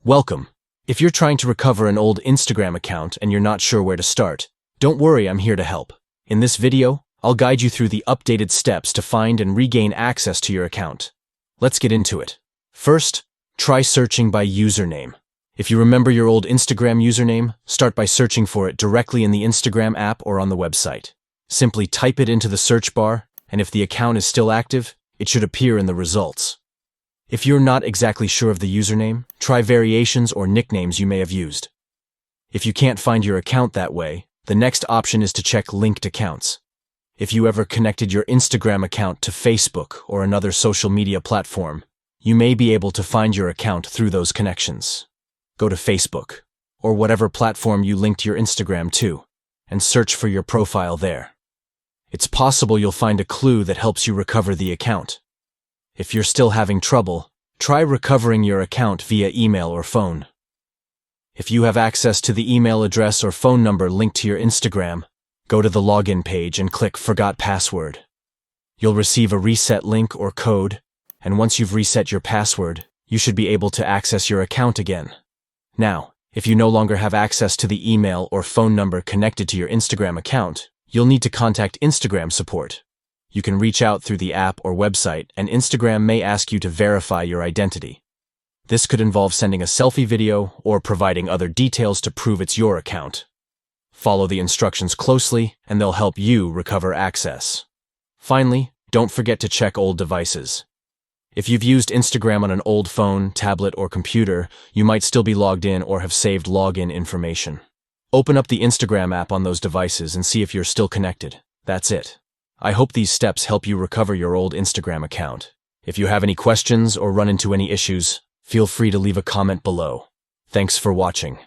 Welcome. If you're trying to recover an old Instagram account and you're not sure where to start, don't worry, I'm here to help. In this video, I'll guide you through the updated steps to find and regain access to your account. Let's get into it. First, try searching by username. If you remember your old Instagram username, start by searching for it directly in the Instagram app or on the website. Simply type it into the search bar, and if the account is still active, it should appear in the results. If you're not exactly sure of the username, try variations or nicknames you may have used. If you can't find your account that way, the next option is to check linked accounts. If you ever connected your Instagram account to Facebook or another social media platform, you may be able to find your account through those connections. Go to Facebook, or whatever platform you linked your Instagram to, and search for your profile there. It's possible you'll find a clue that helps you recover the account. If you're still having trouble, try recovering your account via email or phone. If you have access to the email address or phone number linked to your Instagram, go to the login page and click Forgot Password. You'll receive a reset link or code, and once you've reset your password, you should be able to access your account again. Now, if you no longer have access to the email or phone number connected to your Instagram account, you'll need to contact Instagram support. You can reach out through the app or website, and Instagram may ask you to verify your identity. This could involve sending a selfie video or providing other details to prove it's your account. Follow the instructions closely, and they'll help you recover access. Finally, don't forget to check old devices. If you've used Instagram on an old phone, tablet, or computer, you might still be logged in or have saved login information. Open up the Instagram app on those devices and see if you're still connected. That's it. I hope these steps help you recover your old Instagram account. If you have any questions or run into any issues, feel free to leave a comment below. Thanks for watching.